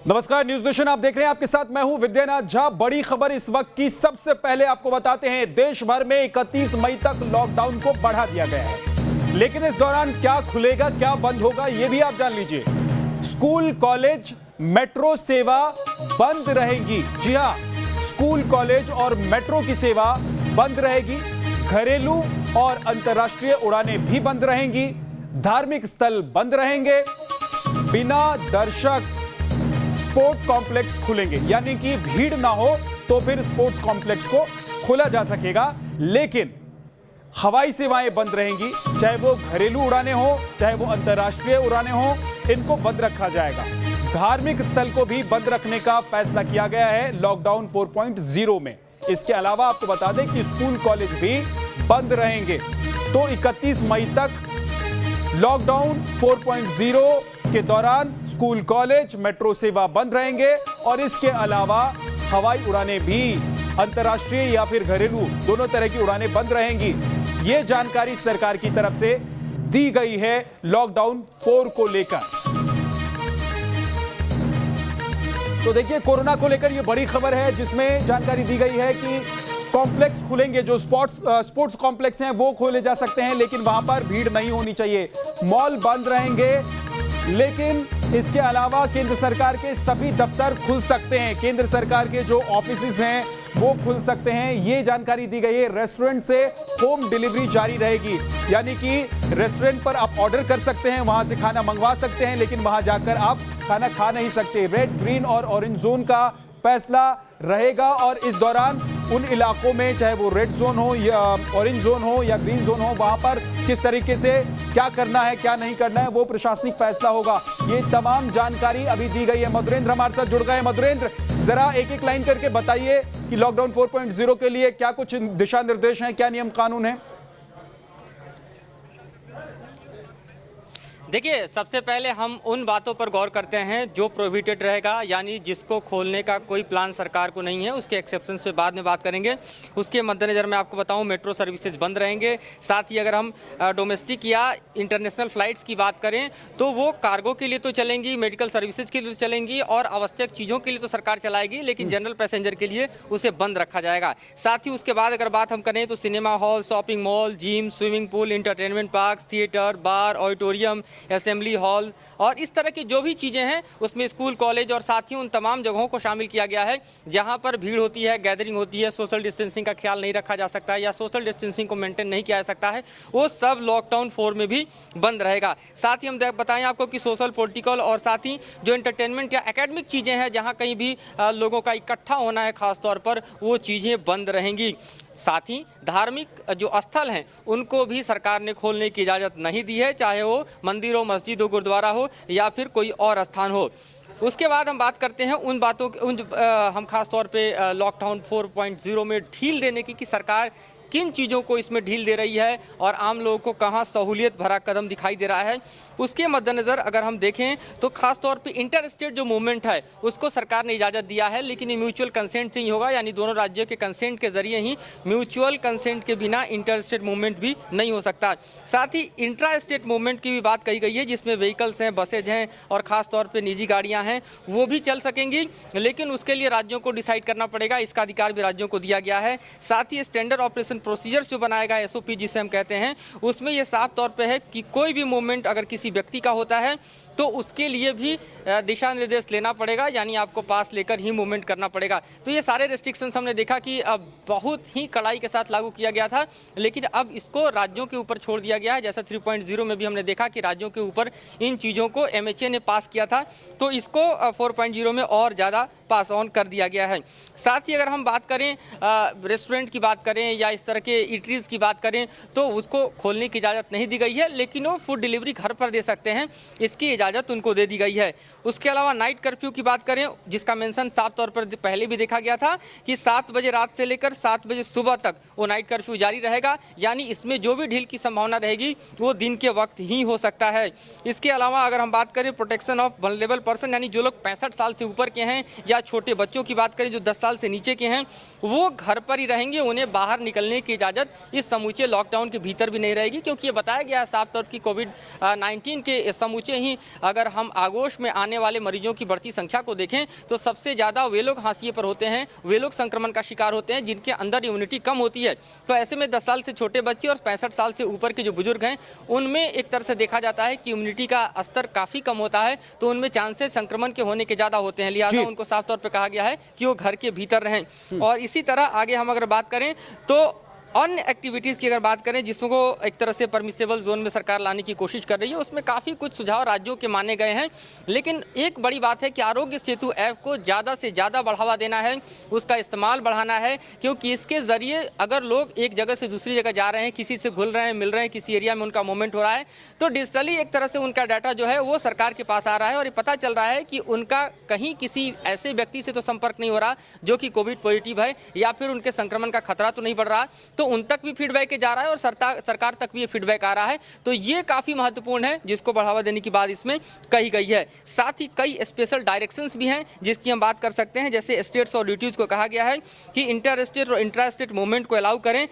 नमस्कार, news nation आप देख रहे हैं। आपके साथ मैं हूं विद्यानाथ झा। बड़ी खबर इस वक्त की सबसे पहले आपको बताते हैं, देश भर में 31 मई तक लॉकडाउन को बढ़ा दिया गया है। लेकिन इस दौरान क्या खुलेगा, क्या बंद होगा, यह भी आप जान लीजिए। स्कूल, कॉलेज, मेट्रो सेवा बंद रहेगी। जी हां, स्कूल, कॉलेज और मेट्रो की सेवा बंद रहेगी। घरेलू और अंतर्राष्ट्रीय उड़ानें भी बंद रहेंगी। धार्मिक स्थल बंद रहेंगे। बिना दर्शक स्पोर्ट्स कॉम्प्लेक्स खुलेंगे, यानी कि भीड़ ना हो तो फिर स्पोर्ट्स कॉम्प्लेक्स को खोला जा सकेगा। लेकिन हवाई सेवाएं बंद रहेंगी, चाहे वो घरेलू उड़ानें हो, चाहे वो अंतर्राष्ट्रीय उड़ानें हो, इनको बंद रखा जाएगा। धार्मिक स्थल को भी बंद रखने का फैसला किया गया है लॉकडाउन 4.0 में। इसके अलावा आपको बता दें कि स्कूल, कॉलेज भी बंद रहेंगे। तो 31 मई तक लॉकडाउन 4.0 के दौरान स्कूल, कॉलेज, मेट्रो सेवा बंद रहेंगे और इसके अलावा हवाई उड़ानें भी, अंतर्राष्ट्रीय या फिर घरेलू, दोनों तरह की उड़ानें बंद रहेंगी। यह जानकारी सरकार की तरफ से दी गई है लॉकडाउन 4 को लेकर। तो देखिए, कोरोना को लेकर यह बड़ी खबर है जिसमें जानकारी दी गई है कि कॉम्प्लेक्स खुलेंगे। जो स्पोर्ट्स कॉम्प्लेक्स हैं वो खोले जा सकते हैं, लेकिन वहां पर भीड़ नहीं होनी चाहिए। मॉल बंद रहेंगे, लेकिन इसके अलावा केंद्र सरकार के सभी दफ्तर खुल सकते हैं। केंद्र सरकार के जो ऑफिसेज हैं वो खुल सकते हैं। ये जानकारी दी गई है। रेस्टोरेंट से होम डिलीवरी जारी रहेगी, यानी कि रेस्टोरेंट पर आप ऑर्डर कर सकते हैं, वहां से खाना मंगवा सकते हैं, लेकिन वहां जाकर आप खाना खा नहीं सकते। रेड, ग्रीन और ऑरेंज जोन का फैसला रहेगा और इस दौरान उन इलाकों में, चाहे वो रेड जोन हो या ऑरेंज जोन हो या ग्रीन जोन हो, वहां पर किस तरीके से क्या करना है, क्या नहीं करना है, वो प्रशासनिक फैसला होगा। ये तमाम जानकारी अभी दी गई है। मधुरेंद्र हमारे साथ जुड़ गए। मधुरेंद्र, जरा एक एक लाइन करके बताइए कि लॉकडाउन 4.0 के लिए क्या कुछ दिशा निर्देश हैं, क्या नियम कानून है? देखिए, सबसे पहले हम उन बातों पर गौर करते हैं जो प्रोहिबिटेड रहेगा, यानी जिसको खोलने का कोई प्लान सरकार को नहीं है। उसके एक्सेप्शंस पे बाद में बात करेंगे। उसके मद्देनज़र मैं आपको बताऊं, मेट्रो सर्विसेज बंद रहेंगे। साथ ही अगर हम डोमेस्टिक या इंटरनेशनल फ्लाइट्स की बात करें तो वो कार्गो के लिए तो चलेंगी, मेडिकल सर्विसेज के लिए तो चलेंगी और आवश्यक चीज़ों के लिए तो सरकार चलाएगी, लेकिन जनरल पैसेंजर के लिए उसे बंद रखा जाएगा। साथ ही उसके बाद अगर बात हम करें तो cinema hall, shopping mall, gym, swimming pool, entertainment park, theatre, bar, auditorium, assembly hall और इस तरह की जो भी चीज़ें हैं उसमें स्कूल, कॉलेज और साथ ही उन तमाम जगहों को शामिल किया गया है जहां पर भीड़ होती है, गैदरिंग होती है, सोशल डिस्टेंसिंग का ख्याल नहीं रखा जा सकता है या सोशल डिस्टेंसिंग को मेंटेन नहीं किया जा सकता है, वो सब लॉकडाउन 4 में भी बंद रहेगा। साथ ही हम बताएं आपको कि सोशल, पॉलिटिकल और साथ ही जो एंटरटेनमेंट या एकेडमिक चीज़ें हैं, जहाँ कहीं भी लोगों का इकट्ठा होना है खासतौर पर, वो चीज़ें बंद रहेंगी। साथ ही धार्मिक जो स्थल हैं उनको भी सरकार ने खोलने की इजाज़त नहीं दी है, चाहे वो मंदिर हो, मस्जिद हो, गुरुद्वारा हो या फिर कोई और स्थान हो। उसके बाद हम बात करते हैं उन बातों हम खास तौर पे लॉकडाउन 4.0 में ढील देने की कि सरकार किन चीज़ों को इसमें ढील दे रही है और आम लोगों को कहां सहूलियत भरा कदम दिखाई दे रहा है। उसके मद्देनज़र अगर हम देखें तो खास तौर पे इंटर स्टेट जो मूवमेंट है उसको सरकार ने इजाज़त दिया है, लेकिन ये म्यूचुअल कंसेंट से ही होगा, यानी दोनों राज्यों के कंसेंट के जरिए ही। म्यूचुअल कंसेंट के बिना इंटर स्टेट मूवमेंट भी नहीं हो सकता। साथ ही इंट्रा स्टेट मूवमेंट की भी बात कही गई है, जिसमें व्हीकल्स हैं, बसेज हैं और ख़ास तौर पर निजी गाड़ियाँ हैं, वो भी चल सकेंगी, लेकिन उसके लिए राज्यों को डिसाइड करना पड़ेगा। इसका अधिकार भी राज्यों को दिया गया है। साथ ही स्टैंडर्ड ऑपरेशन प्रोसीजर्स जो बनाएगा, एसओपी जिसे हम कहते हैं, उसमें यह साफ तौर पे है कि कोई भी मूवमेंट अगर किसी व्यक्ति का होता है तो उसके लिए भी दिशा निर्देश लेना पड़ेगा, यानी आपको पास लेकर ही मूवमेंट करना पड़ेगा। तो ये सारे रेस्ट्रिक्शंस हमने देखा कि अब बहुत ही कड़ाई के साथ लागू किया गया था, लेकिन अब इसको राज्यों के ऊपर छोड़ दिया गया है। जैसा 3.0 में भी हमने देखा कि राज्यों के ऊपर इन चीज़ों को एमएचए ने पास किया था, तो इसको 4.0 में और ज़्यादा पास ऑन कर दिया गया है। साथ ही अगर हम बात करें रेस्टोरेंट की बात करें या इस तरह के ईटरीज़ की बात करें तो उसको खोलने की इजाज़त नहीं दी गई है, लेकिन वो फूड डिलीवरी घर पर दे सकते हैं, इसकी इजाज़त उनको दे दी गई है। उसके अलावा नाइट कर्फ्यू की बात करें, जिसका मेंशन साफ तौर पर पहले भी देखा गया था कि 7 बजे रात से लेकर 7 बजे सुबह तक वो नाइट कर्फ्यू जारी रहेगा, यानी इसमें जो भी ढील की संभावना रहेगी वो दिन के वक्त ही हो सकता है। इसके अलावा अगर हम बात करें प्रोटेक्शन ऑफ वल्नरेबल पर्सन, यानी जो लोग 65 साल से ऊपर के हैं या छोटे बच्चों की बात करें जो 10 साल से नीचे के हैं, वो घर पर ही रहेंगे, उन्हें बाहर निकलने की इजाज़त इस समूचे लॉकडाउन के भीतर भी नहीं रहेगी, क्योंकि ये बताया गया है साफ तौर की कोविड-19 के समूचे ही अगर हम आगोश में आने वाले मरीजों की बढ़ती संख्या को देखें तो सबसे ज़्यादा वे लोग हाशिए पर होते हैं, वे लोग संक्रमण का शिकार होते हैं जिनके अंदर इम्यूनिटी कम होती है। तो ऐसे में 10 साल से छोटे बच्चे और 65 साल से ऊपर के जो बुजुर्ग हैं उनमें एक तरह से देखा जाता है कि इम्यूनिटी का स्तर काफ़ी कम होता है, तो उनमें चांसेस संक्रमण के होने के ज़्यादा होते हैं, लिहाजा उनको साफ तौर पर कहा गया है कि वो घर के भीतर रहें। और इसी तरह आगे हम अगर बात करें तो अन्य एक्टिविटीज़ की अगर बात करें जिसको एक तरह से परमिसेबल जोन में सरकार लाने की कोशिश कर रही है, उसमें काफ़ी कुछ सुझाव राज्यों के माने गए हैं। लेकिन एक बड़ी बात है कि आरोग्य सेतु ऐप को ज़्यादा से ज़्यादा बढ़ावा देना है, उसका इस्तेमाल बढ़ाना है, क्योंकि इसके ज़रिए अगर लोग एक जगह से दूसरी जगह जा रहे हैं, किसी से घुल रहे हैं, मिल रहे हैं, किसी एरिया में उनका मूवमेंट हो रहा है, तो डिजिटली एक तरह से उनका डाटा जो है वो सरकार के पास आ रहा है और ये पता चल रहा है कि उनका कहीं किसी ऐसे व्यक्ति से तो संपर्क नहीं हो रहा जो कि कोविड पॉजिटिव है या फिर उनके संक्रमण का खतरा तो नहीं बढ़ रहा, तो उन तक भी फीडबैक जा रहा है और सरकार तक भी ये फीडबैक आ रहा है। तो ये काफ़ी महत्वपूर्ण है जिसको बढ़ावा देने की बात इसमें कही गई है। साथ ही कई स्पेशल डायरेक्शंस भी हैं जिसकी हम बात कर सकते हैं, जैसे स्टेट्स और ड्यूटीज़ को कहा गया है कि इंटर स्टेट और इंट्रा स्टेट मूवमेंट को अलाउ करें,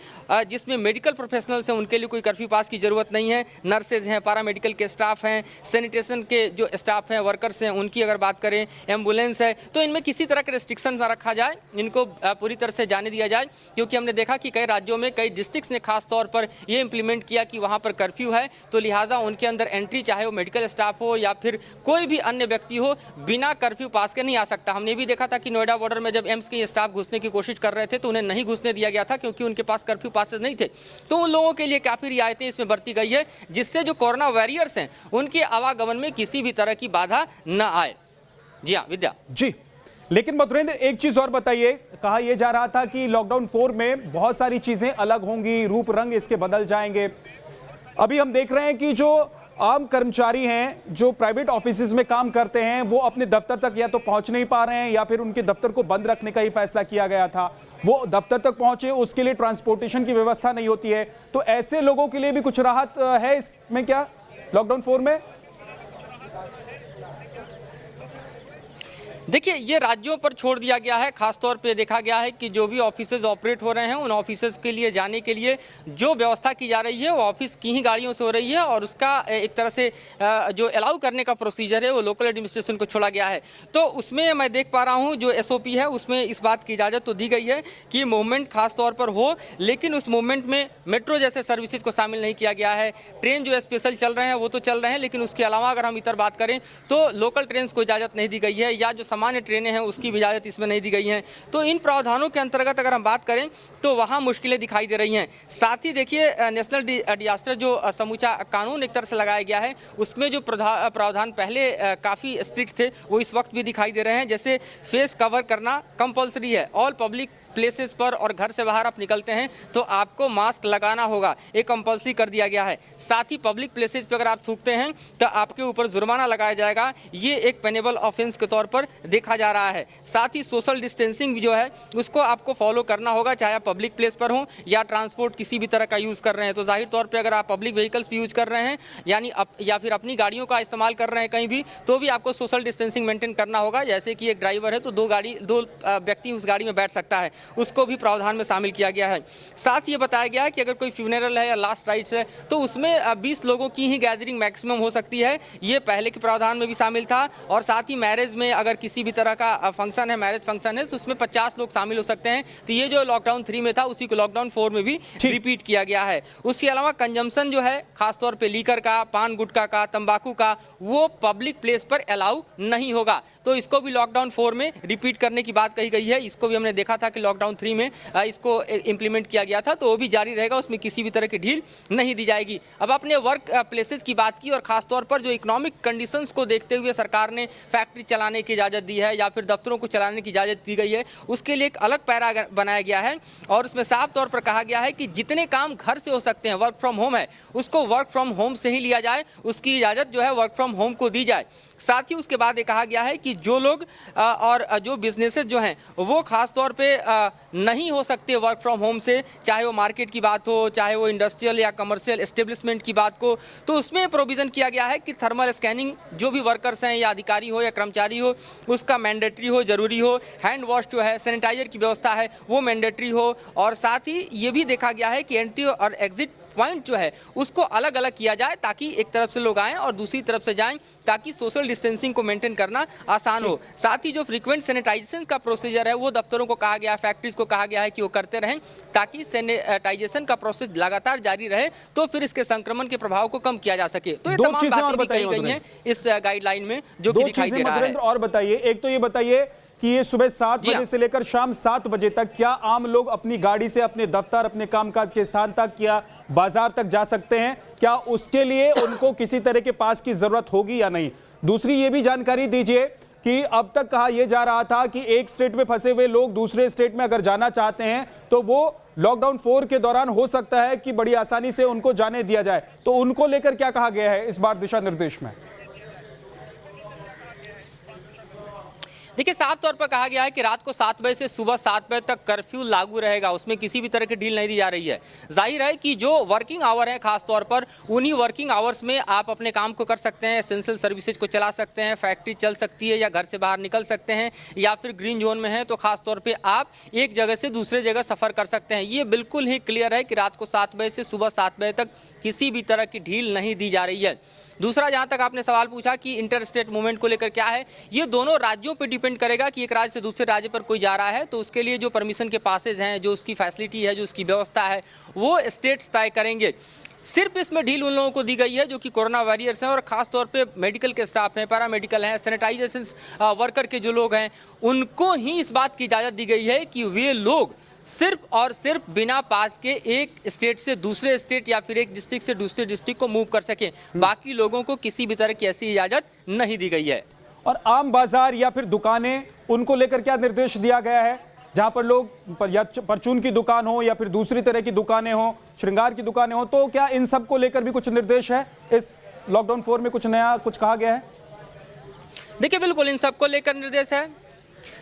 जिसमें मेडिकल प्रोफेशनल्स हैं उनके लिए कोई कर्फ्यू पास की ज़रूरत नहीं है, नर्सेज हैं, पैरामेडिकल के स्टाफ हैं, सैनिटेशन के जो स्टाफ हैं, वर्कर्स हैं, उनकी अगर बात करें, एम्बुलेंस है, तो इनमें किसी तरह का रिस्ट्रिक्शन ना रखा जाए, इनको पूरी तरह से जाने दिया जाए, क्योंकि हमने देखा कि कई राज्यों में कई डिस्ट्रिक्ट्स ने खास तौर पर ये इंप्लीमेंट किया कि वहाँ पर कर्फ्यू है, तो लिहाजा उनके अंदर एंट्री चाहे वो मेडिकल स्टाफ हो या फिर कोई भी अन्य व्यक्ति हो बिना कर्फ्यू पास के नहीं आ सकता। हमने भी देखा था कि नोएडा बॉर्डर में जब एम्स के स्टाफ घुसने की कोशिश कर रहे थे तो उन्हें नहीं घुसने दिया गया था क्योंकि उनके पास कर्फ्यू पासेस नहीं थे। तो उन लोगों के लिए काफ़ी रियायतें इसमें बरती गई है जिससे जो कोरोना वॉरियर्स हैं उनके आवागमन में किसी भी तरह की बाधा न आए। जी हाँ विद्या जी, लेकिन मधुरेंद्र एक चीज और बताइए, कहा यह जा रहा था कि लॉकडाउन 4 में बहुत सारी चीजें अलग होंगी, रूप रंग इसके बदल जाएंगे। अभी हम देख रहे हैं कि जो आम कर्मचारी हैं जो प्राइवेट ऑफिसेज में काम करते हैं वो अपने दफ्तर तक या तो पहुंच नहीं पा रहे हैं या फिर उनके दफ्तर को बंद रखने का ही फैसला किया गया था। वो दफ्तर तक पहुंचे उसके लिए ट्रांसपोर्टेशन की व्यवस्था नहीं होती है, तो ऐसे लोगों के लिए भी कुछ राहत है इसमें क्या लॉकडाउन 4 में? देखिए, ये राज्यों पर छोड़ दिया गया है। खासतौर पे देखा गया है कि जो भी ऑफिसेज ऑपरेट हो रहे हैं उन ऑफिसेज के लिए जाने के लिए जो व्यवस्था की जा रही है वो ऑफिस की ही गाड़ियों से हो रही है और उसका एक तरह से जो अलाउ करने का प्रोसीजर है वो लोकल एडमिनिस्ट्रेशन को छोड़ा गया है। तो उसमें मैं देख पा रहा हूँ जो SOP है उसमें इस बात की इजाज़त तो दी गई है कि मूवमेंट खासतौर पर हो, लेकिन उस मूवमेंट में मेट्रो जैसे सर्विसेज को शामिल नहीं किया गया है। ट्रेन जो स्पेशल चल रहे हैं वो तो चल रहे हैं, लेकिन उसके अलावा अगर हम इधर बात करें तो लोकल ट्रेन को इजाज़त नहीं दी गई है या जो सामान्य ट्रेनें हैं उसकी भी इजाज़त इसमें नहीं दी गई हैं। तो इन प्रावधानों के अंतर्गत अगर हम बात करें तो वहाँ मुश्किलें दिखाई दे रही हैं। साथ ही देखिए नेशनल डिजास्टर जो समूचा कानून एक तरह से लगाया गया है उसमें जो प्रावधान पहले काफ़ी स्ट्रिक्ट थे वो इस वक्त भी दिखाई दे रहे हैं। जैसे फेस कवर करना कंपल्सरी है, ऑल पब्लिक प्लेसेस पर और घर से बाहर आप निकलते हैं तो आपको मास्क लगाना होगा, ये कंपल्सरी कर दिया गया है। साथ ही पब्लिक प्लेसेस पर अगर आप थूकते हैं तो आपके ऊपर जुर्माना लगाया जाएगा, ये एक पेनेबल ऑफेंस के तौर पर देखा जा रहा है। साथ ही सोशल डिस्टेंसिंग जो है उसको आपको फॉलो करना होगा, चाहे आप पब्लिक प्लेस पर हो या ट्रांसपोर्ट किसी भी तरह का यूज़ कर रहे हैं। तो जाहिर तौर पर अगर आप पब्लिक व्हीकल्स भी यूज़ कर रहे हैं यानी या फिर अपनी गाड़ियों का इस्तेमाल कर रहे हैं कहीं भी, तो भी आपको सोशल डिस्टेंसिंग मेंटेन करना होगा। जैसे कि एक ड्राइवर है तो दो व्यक्ति उस गाड़ी में बैठ सकता है, उसको भी प्रावधान में शामिल किया गया है। साथ ये बताया गया है कि अगर कोई फ्यूनरल है या लास्ट राइट्स है तो उसमें 20 लोगों की ही गैदरिंग मैक्सिमम हो सकती है, ये पहले के प्रावधान में भी शामिल था। और साथ ही मैरिज में अगर किसी भी तरह का फंक्शन है, मैरिज फंक्शन है, तो उसमें 50 लोग शामिल हो सकते हैं। तो ये जो लॉकडाउन 3 में था उसी को लॉकडाउन 4 में भी रिपीट किया गया है। उसके अलावा कंजम्पशन जो है खासतौर पर लीकर का, पान गुटखा का, तंबाकू का, वो पब्लिक प्लेस पर अलाउ नहीं होगा। तो इसको भी लॉकडाउन 4 में रिपीट करने की बात कही गई है। इसको भी हमने देखा था कि लॉकडाउन 3 में इसको इंप्लीमेंट किया गया था, तो वो भी जारी रहेगा, उसमें किसी भी तरह की ढील नहीं दी जाएगी। अब आपने वर्क प्लेसेस की बात की और खासतौर पर जो इकोनॉमिक कंडीशंस को देखते हुए सरकार ने फैक्ट्री चलाने की इजाज़त दी है या फिर दफ्तरों को चलाने की इजाज़त दी गई है, उसके लिए एक अलग पैरा बनाया गया है और उसमें साफ तौर पर कहा गया है कि जितने काम घर से हो सकते हैं, वर्क फ्रॉम होम है, उसको वर्क फ्रॉम होम से ही लिया जाए, उसकी इजाज़त जो है वर्क फ्रॉम होम को दी जाए। साथ ही उसके बाद ये कहा गया है कि जो लोग और जो बिजनेसेस जो हैं वो खास तौर पे नहीं हो सकते वर्क फ्रॉम होम से, चाहे वो मार्केट की बात हो, चाहे वो इंडस्ट्रियल या कमर्शियल एस्टेब्लिशमेंट की बात को, तो उसमें प्रोविज़न किया गया है कि थर्मल स्कैनिंग जो भी वर्कर्स हैं या अधिकारी हो या कर्मचारी हो उसका मैंडेटरी हो, ज़रूरी हो। हैंड वॉश जो है, सैनिटाइजर की व्यवस्था है वो मैंडेटरी हो। और साथ ही ये भी देखा गया है कि एंट्री और एग्जिट पॉइंट जो है उसको अलग अलग किया जाए, ताकि एक तरफ से लोग आएँ और दूसरी तरफ से जाएं, ताकि सोशल डिस्टेंसिंग को मेंटेन करना आसान हो। साथ ही जो फ्रीक्वेंट सैनिटाइजेशन का प्रोसीजर है वो दफ्तरों को कहा गया है, फैक्ट्रीज को कहा गया है कि वो करते रहें, ताकि सैनिटाइजेशन का प्रोसेस लगातार जारी रहे, तो फिर इसके संक्रमण के प्रभाव को कम किया जा सके। तो ये तमाम बातें भी कही गई हैं इस गाइडलाइन में, जो कि दिखाई दे रहा है। और बताइए, एक तो ये बताइए कि ये सुबह 7 बजे से लेकर शाम 7 बजे तक क्या आम लोग अपनी गाड़ी से अपने दफ्तर, अपने कामकाज के स्थान तक या बाजार तक जा सकते हैं? क्या उसके लिए उनको किसी तरह के पास की जरूरत होगी या नहीं? दूसरी ये भी जानकारी दीजिए कि अब तक कहा यह जा रहा था कि एक स्टेट में फंसे हुए लोग दूसरे स्टेट में अगर जाना चाहते हैं तो वो लॉकडाउन 4 के दौरान हो सकता है कि बड़ी आसानी से उनको जाने दिया जाए, तो उनको लेकर क्या कहा गया है इस बार दिशा निर्देश में? देखिए, साफ तौर पर कहा गया है कि रात को 7 बजे से सुबह 7 बजे तक कर्फ्यू लागू रहेगा, उसमें किसी भी तरह की ढील नहीं दी जा रही है। जाहिर है कि जो वर्किंग आवर है, खास तौर पर उन्हीं वर्किंग आवर्स में आप अपने काम को कर सकते हैं, एसेंशियल सर्विसेज को चला सकते हैं, फैक्ट्री चल सकती है या घर से बाहर निकल सकते हैं, या फिर ग्रीन जोन में है तो खास तौर पर आप एक जगह से दूसरे जगह सफर कर सकते हैं। ये बिल्कुल ही क्लियर है कि रात को 7 बजे से सुबह 7 बजे तक किसी भी तरह की ढील नहीं दी जा रही है। दूसरा, जहां तक आपने सवाल पूछा कि इंटर स्टेट मूवमेंट को लेकर क्या है, ये दोनों राज्यों पे डिपेंड करेगा कि एक राज्य से दूसरे राज्य पर कोई जा रहा है तो उसके लिए जो परमिशन के पासेज हैं, जो उसकी फैसिलिटी है, जो उसकी व्यवस्था है, वो स्टेट्स तय करेंगे। सिर्फ इसमें ढील उन लोगों को दी गई है जो कि कोरोना वॉरियर्स हैं और खास तौर पे मेडिकल के स्टाफ हैं, पैरामेडिकल हैं, सैनिटाइजेशन वर्कर के जो लोग हैं, उनको ही इस बात की इजाज़त दी गई है कि वे लोग सिर्फ और सिर्फ बिना पास के एक स्टेट से दूसरे स्टेट या फिर एक डिस्ट्रिक्ट से दूसरे डिस्ट्रिक्ट को मूव कर सकें। बाकी लोगों को किसी भी तरह की ऐसी इजाज़त नहीं दी गई है। और आम बाजार या फिर दुकानें, उनको लेकर क्या निर्देश दिया गया है? जहां पर लोग या परचून की दुकान हो या फिर दूसरी तरह की दुकानें हो, श्रृंगार की दुकानें हो, तो क्या इन सब को लेकर भी कुछ निर्देश है? इस लॉकडाउन 4 में कुछ नया कुछ कहा गया है? देखिए, बिल्कुल इन सबको लेकर निर्देश है।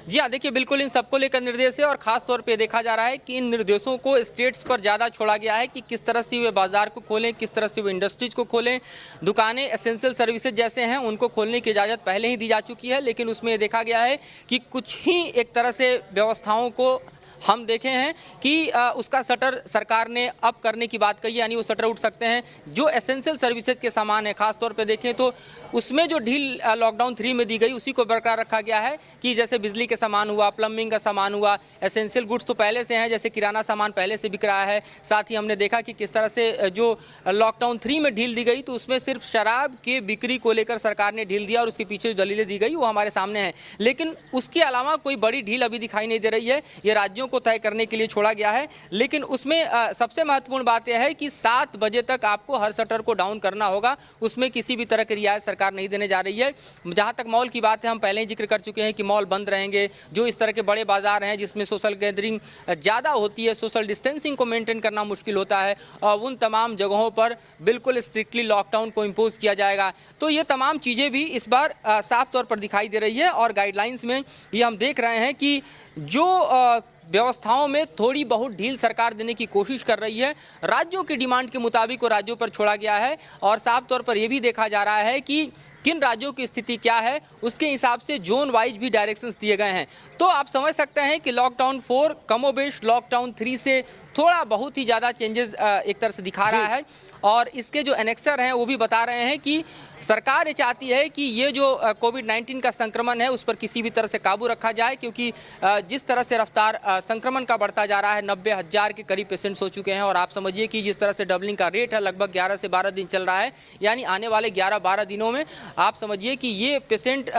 जी हाँ, देखिए, बिल्कुल इन सबको लेकर निर्देश है और खास तौर पे देखा जा रहा है कि इन निर्देशों को स्टेट्स पर ज़्यादा छोड़ा गया है कि किस तरह से वे बाजार को खोलें, किस तरह से वे इंडस्ट्रीज को खोलें। दुकानें, एसेंशियल सर्विसेज जैसे हैं, उनको खोलने की इजाज़त पहले ही दी जा चुकी है, लेकिन उसमें देखा गया है कि कुछ ही एक तरह से व्यवस्थाओं को हम देखे हैं कि उसका शटर सरकार ने अप करने की बात कही, यानी वो शटर उठ सकते हैं। जो एसेंशियल सर्विसेज के सामान है, खास तौर पे देखें तो उसमें जो ढील लॉकडाउन 3 में दी गई उसी को बरकरार रखा गया है कि जैसे बिजली के सामान हुआ, प्लम्बिंग का सामान हुआ, एसेंशियल गुड्स तो पहले से हैं, जैसे किराना सामान पहले से बिक रहा है। साथ ही हमने देखा कि किस तरह से जो लॉकडाउन 3 में ढील दी गई तो उसमें सिर्फ शराब के बिक्री को लेकर सरकार ने ढील दिया और उसके पीछे जो दलीलें दी गई वो हमारे सामने हैं, लेकिन उसके अलावा कोई बड़ी ढील अभी दिखाई नहीं दे रही है। ये राज्यों को तय करने के लिए छोड़ा गया है, लेकिन उसमें सबसे महत्वपूर्ण बात यह है कि 7 बजे तक आपको हर शटर को डाउन करना होगा, उसमें किसी भी तरह की रियायत सरकार नहीं देने जा रही है। जहां तक मॉल की बात है, हम पहले ही जिक्र कर चुके हैं कि मॉल बंद रहेंगे। जो इस तरह के बड़े बाजार हैं जिसमें सोशल गैदरिंग ज़्यादा होती है, सोशल डिस्टेंसिंग को मेंटेन करना मुश्किल होता है, और उन तमाम जगहों पर बिल्कुल स्ट्रिक्टली लॉकडाउन को इम्पोज किया जाएगा। तो ये तमाम चीज़ें भी इस बार साफ तौर पर दिखाई दे रही है और गाइडलाइंस में ये हम देख रहे हैं कि जो व्यवस्थाओं में थोड़ी बहुत ढील सरकार देने की कोशिश कर रही है, राज्यों की डिमांड के मुताबिक वो राज्यों पर छोड़ा गया है और साफ तौर पर यह भी देखा जा रहा है कि किन राज्यों की स्थिति क्या है, उसके हिसाब से जोन वाइज भी डायरेक्शंस दिए गए हैं। तो आप समझ सकते हैं कि लॉकडाउन 4 कमोबेश लॉकडाउन 3 से थोड़ा बहुत ही ज़्यादा चेंजेस एक तरह से दिखा रहा है, और इसके जो एनेक्सर हैं वो भी बता रहे हैं कि सरकार ये चाहती है कि ये जो कोविड-19 का संक्रमण है उस पर किसी भी तरह से काबू रखा जाए, क्योंकि जिस तरह से रफ्तार संक्रमण का बढ़ता जा रहा है, 90,000 के करीब पेशेंट्स हो चुके हैं, और आप समझिए कि जिस तरह से डबलिंग का रेट है लगभग 11 से 12 दिन चल रहा है, यानी आने वाले 11-12 दिनों में आप समझिए कि ये पेशेंट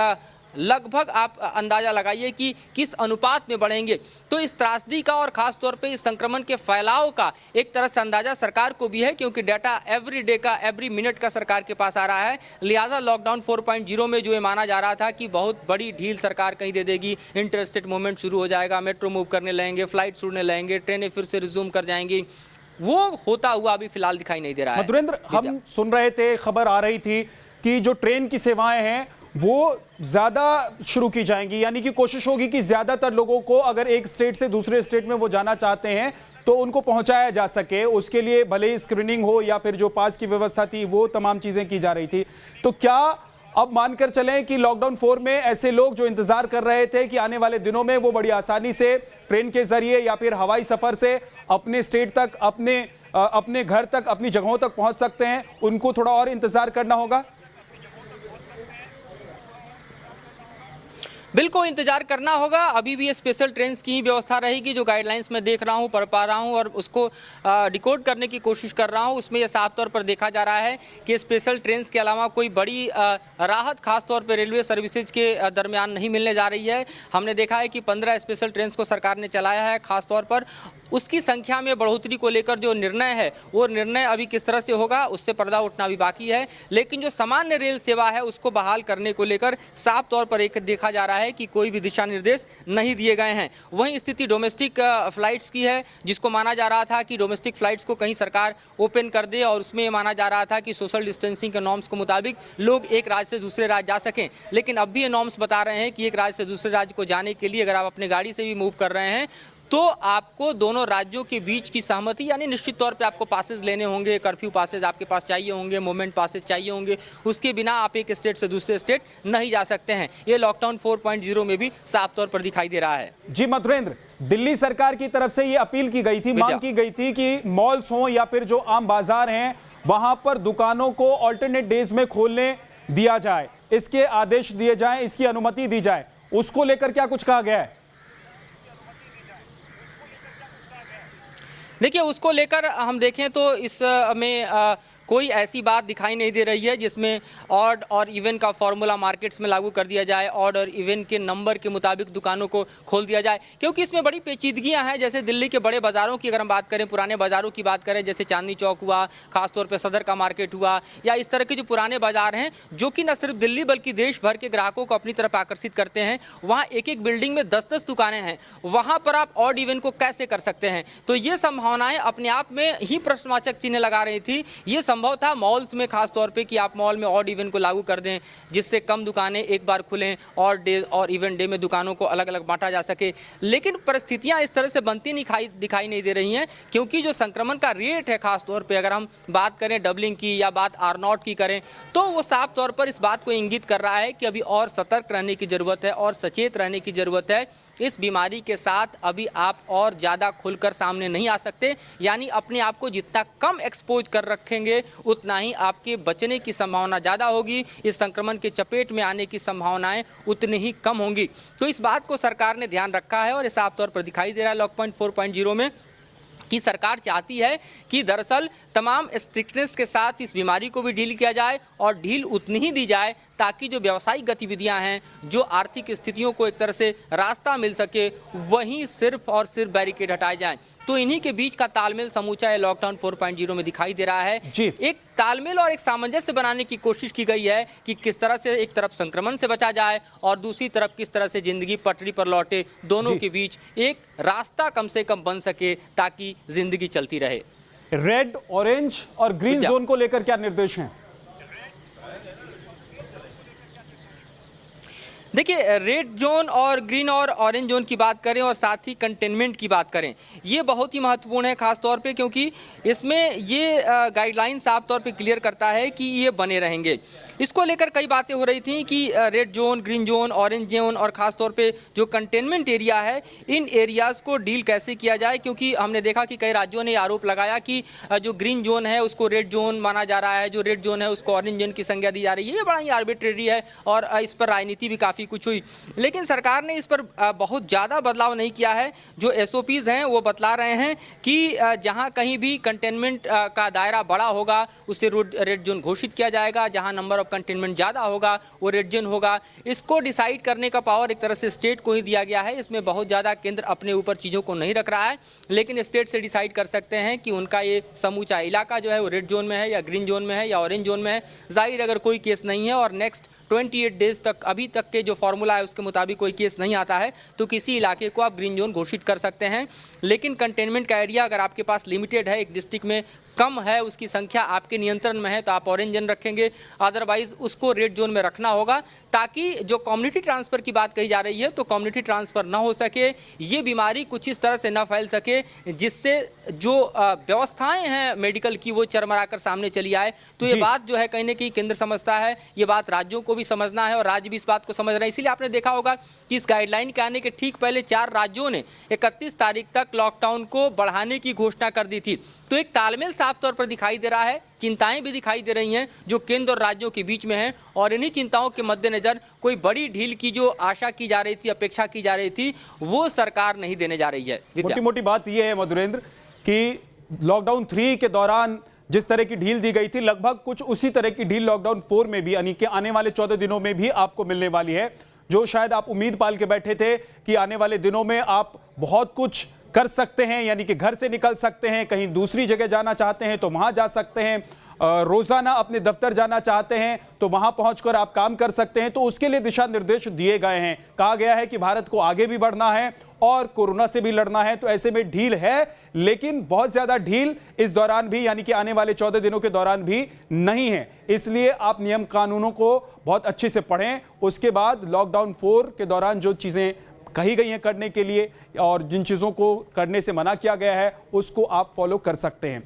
लगभग आप अंदाज़ा लगाइए कि किस अनुपात में बढ़ेंगे। तो इस त्रासदी का और ख़ास तौर पे इस संक्रमण के फैलाव का एक तरह से अंदाज़ा सरकार को भी है, क्योंकि डाटा एवरी डे का, एवरी मिनट का सरकार के पास आ रहा है। लिहाजा लॉकडाउन 4.0 में जो ये माना जा रहा था कि बहुत बड़ी ढील सरकार कहीं दे देगी, इंटर स्टेट मूवमेंट शुरू हो जाएगा, मेट्रो मूव करने लगेंगे, फ्लाइट उड़ने लगेंगे, ट्रेनें फिर से रिज्यूम कर जाएंगी, वो होता हुआ अभी फिलहाल दिखाई नहीं दे रहा है। मधुरेंद्र, हम सुन रहे थे, खबर आ रही थी कि जो ट्रेन की सेवाएं हैं वो ज़्यादा शुरू की जाएंगी, यानी कि कोशिश होगी कि ज़्यादातर लोगों को अगर एक स्टेट से दूसरे स्टेट में वो जाना चाहते हैं तो उनको पहुंचाया जा सके। उसके लिए भले ही स्क्रीनिंग हो या फिर जो पास की व्यवस्था थी वो तमाम चीज़ें की जा रही थी। तो क्या अब मानकर चलें कि लॉकडाउन 4 में ऐसे लोग जो इंतजार कर रहे थे कि आने वाले दिनों में वो बड़ी आसानी से ट्रेन के जरिए या फिर हवाई सफर से अपने स्टेट तक, अपने घर तक, अपनी जगहों तक पहुंच सकते हैं, उनको थोड़ा और इंतजार करना होगा। बिल्कुल इंतजार करना होगा। अभी भी ये स्पेशल ट्रेन की ही व्यवस्था रहेगी। जो गाइडलाइंस मैं देख रहा हूँ, पढ़ पा रहा हूँ और उसको डिकोड करने की कोशिश कर रहा हूँ, उसमें यह साफ तौर पर देखा जा रहा है कि स्पेशल ट्रेन के अलावा कोई बड़ी राहत खास तौर पर रेलवे सर्विसेज के दरमियान नहीं मिलने जा रही है। हमने देखा है कि 15 स्पेशल ट्रेन को सरकार ने चलाया है। खास तौर पर उसकी संख्या में बढ़ोतरी को लेकर जो निर्णय है, वो निर्णय अभी किस तरह से होगा उससे पर्दा उठना भी बाकी है। लेकिन जो सामान्य रेल सेवा है उसको बहाल करने को लेकर साफ तौर पर एक देखा जा रहा है कि कोई भी दिशा निर्देश नहीं दिए गए हैं। वहीं स्थिति डोमेस्टिक फ्लाइट्स की है, जिसको माना जा रहा था कि डोमेस्टिक फ्लाइट्स को कहीं सरकार ओपन कर दे और उसमें माना जा रहा था कि सोशल डिस्टेंसिंग के नॉर्म्स के मुताबिक लोग एक राज्य से दूसरे राज्य जा सकें। लेकिन अब भी ये नॉर्म्स बता रहे हैं कि एक राज्य से दूसरे राज्य को जाने के लिए अगर आप अपने गाड़ी से भी मूव कर रहे हैं तो आपको दोनों राज्यों के बीच की सहमति, यानी निश्चित तौर पे आपको पासेज लेने होंगे, कर्फ्यू पासेज आपके पास चाहिए होंगे, मूवमेंट पासेज चाहिए होंगे। उसके बिना आप एक स्टेट से दूसरे स्टेट नहीं जा सकते हैं। ये लॉकडाउन 4.0 में भी साफ तौर पर दिखाई दे रहा है। जी मधुरेंद्र, दिल्ली सरकार की तरफ से ये अपील की गई थी, मांग की गई थी कि मॉल्स हों या फिर जो आम बाजार हैं वहां पर दुकानों को ऑल्टरनेट डेज में खोलने दिया जाए, इसके आदेश दिए जाएं, इसकी अनुमति दी जाए। उसको लेकर क्या कुछ कहा गया है? देखिए, उसको लेकर हम देखें तो इसमें कोई ऐसी बात दिखाई नहीं दे रही है जिसमें ऑड और इवन का फॉर्मूला मार्केट्स में लागू कर दिया जाए, ऑड और इवन के नंबर के मुताबिक दुकानों को खोल दिया जाए, क्योंकि इसमें बड़ी पेचीदगियां हैं। जैसे दिल्ली के बड़े बाज़ारों की अगर हम बात करें, पुराने बाज़ारों की बात करें, जैसे चांदनी चौक हुआ, खासतौर पर सदर का मार्केट हुआ, या इस तरह के जो पुराने बाज़ार हैं जो कि न सिर्फ दिल्ली बल्कि देश भर के ग्राहकों को अपनी तरफ आकर्षित करते हैं, वहाँ एक एक बिल्डिंग में 10-10 दुकानें हैं। वहाँ पर आप ऑड इवन को कैसे कर सकते हैं? तो ये संभावनाएं अपने आप में ही प्रश्नवाचक चिन्ह लगा रही थी। ये संभव था मॉल्स में, खास तौर पे कि आप मॉल में ऑड इवन को लागू कर दें, जिससे कम दुकानें एक बार खुलें और डे और इवन डे में दुकानों को अलग अलग बांटा जा सके। लेकिन परिस्थितियां इस तरह से बनती दिखाई नहीं दे रही हैं, क्योंकि जो संक्रमण का रेट है, खास तौर पे अगर हम बात करें डबलिंग की या बात R0 की करें, तो वो साफ तौर पर इस बात को इंगित कर रहा है कि अभी और सतर्क रहने की ज़रूरत है और सचेत रहने की ज़रूरत है। इस बीमारी के साथ अभी आप और ज़्यादा खुलकर सामने नहीं आ सकते, यानी अपने आप को जितना कम एक्सपोज कर रखेंगे उतना ही आपके बचने की संभावना ज़्यादा होगी, इस संक्रमण के चपेट में आने की संभावनाएं उतनी ही कम होंगी। तो इस बात को सरकार ने ध्यान रखा है और साफ तौर पर दिखाई दे रहा है लॉकडाउन 4.0 में कि सरकार चाहती है कि दरअसल तमाम स्ट्रिक्टनेस के साथ इस बीमारी को भी डील किया जाए और ढील उतनी ही दी जाए ताकि जो व्यावसायिक गतिविधियां हैं, जो आर्थिक स्थितियों को एक तरह से रास्ता मिल सके, वहीं सिर्फ और सिर्फ बैरिकेड हटाए जाएं। तो इन्हीं के बीच का तालमेल समूचा है लॉकडाउन 4.0 में दिखाई दे रहा है। एक तालमेल और एक सामंजस्य बनाने की कोशिश की गई है कि किस तरह से एक तरफ संक्रमण से बचा जाए और दूसरी तरफ किस तरह से जिंदगी पटरी पर लौटे, दोनों के बीच एक रास्ता कम से कम बन सके ताकि जिंदगी चलती रहे। रेड, ऑरेंज और ग्रीन जोन को लेकर क्या निर्देश हैं? देखिए, रेड जोन और ग्रीन और ऑरेंज जोन की बात करें और साथ ही कंटेनमेंट की बात करें, ये बहुत ही महत्वपूर्ण है, खास तौर पे क्योंकि इसमें ये गाइडलाइन साफ तौर पे क्लियर करता है कि ये बने रहेंगे। इसको लेकर कई बातें हो रही थी कि red zone, green zone, orange zone और ख़ास तौर पे जो कंटेनमेंट एरिया है, इन एरियाज़ को डील कैसे किया जाए, क्योंकि हमने देखा कि कई राज्यों ने आरोप लगाया कि जो ग्रीन जोन है उसको रेड जोन माना जा रहा है, जो रेड जोन है उसको ऑरेंज जोन की संज्ञा दी जा रही है। ये बड़ा ही आर्बिट्रेरी है और इस पर राजनीति भी काफ़ी कुछ हुई। लेकिन सरकार ने इस पर बहुत ज़्यादा बदलाव नहीं किया है। जो SOPs हैं वो बतला रहे हैं कि जहां कहीं भी कंटेनमेंट का दायरा बड़ा होगा उसे रेड जोन घोषित किया जाएगा, जहां नंबर ऑफ कंटेनमेंट ज़्यादा होगा वो रेड जोन होगा। इसको डिसाइड करने का पावर एक तरह से स्टेट को ही दिया गया है। इसमें बहुत ज़्यादा केंद्र अपने ऊपर चीज़ों को नहीं रख रहा है, लेकिन स्टेट से डिसाइड कर सकते हैं कि उनका ये समूचा इलाका जो है वो रेड जोन में है या ग्रीन जोन में है या ऑरेंज जोन में है। जाहिर अगर कोई केस नहीं है और नेक्स्ट 28 डेज तक अभी तक के जो फॉर्मूला है उसके मुताबिक कोई केस नहीं आता है तो किसी इलाके को आप ग्रीन जोन घोषित कर सकते हैं। लेकिन कंटेनमेंट का एरिया अगर आपके पास लिमिटेड है, एक डिस्ट्रिक्ट में कम है, उसकी संख्या आपके नियंत्रण में है, तो आप ऑरेंज जोन रखेंगे, अदरवाइज उसको रेड जोन में रखना होगा ताकि जो कम्युनिटी ट्रांसफ़र की बात कही जा रही है तो कम्युनिटी ट्रांसफ़र ना हो सके, ये बीमारी कुछ इस तरह से ना फैल सके जिससे जो व्यवस्थाएं हैं मेडिकल की वो चरमरा कर सामने चली आए। तो ये बात जो है कहीं ना कहीं केंद्र समझता है, ये बात राज्यों को को भी समझना है और राज्य भी इस बात को समझ रहे हैं। इसीलिए आपने देखा होगा कि इस गाइडलाइन के आने के ठीक पहले 4 राज्यों ने 31 तारीख तक लॉकडाउन को बढ़ाने की घोषणा कर दी थी। तो एक तालमेल साफ तौर पर दिखाई दे रहा है, चिंताएं भी दिखाई दे रही हैं जो केंद्र और राज्यों के बीच में हैं, और इन्हीं चिंताओं के मद्देनजर कोई बड़ी ढील की जो आशा की जा रही थी, अपेक्षा की जा रही थी, वो सरकार नहीं देने जा रही है। मोटी मोटी बात यह है मधुरेंद्र कि लॉकडाउन 3 के दौरान जिस तरह की ढील दी गई थी, लगभग कुछ उसी तरह की ढील लॉकडाउन 4 में भी, यानी कि आने वाले 14 दिनों में भी आपको मिलने वाली है। जो शायद आप उम्मीद पाल के बैठे थे कि आने वाले दिनों में आप बहुत कुछ कर सकते हैं, यानी कि घर से निकल सकते हैं, कहीं दूसरी जगह जाना चाहते हैं तो वहां जा सकते हैं, रोजाना अपने दफ्तर जाना चाहते हैं तो वहां पहुंचकर आप काम कर सकते हैं, तो उसके लिए दिशा निर्देश दिए गए हैं। कहा गया है कि भारत को आगे भी बढ़ना है और कोरोना से भी लड़ना है। तो ऐसे में ढील है, लेकिन बहुत ज्यादा ढील इस दौरान भी, यानी कि आने वाले 14 दिनों के दौरान भी नहीं है। इसलिए आप नियम कानूनों को बहुत अच्छे से पढ़ें। उसके बाद लॉकडाउन 4 के दौरान जो चीजें कही गई हैं करने के लिए और जिन चीजों को करने से मना किया गया है, उसको आप फॉलो कर सकते हैं।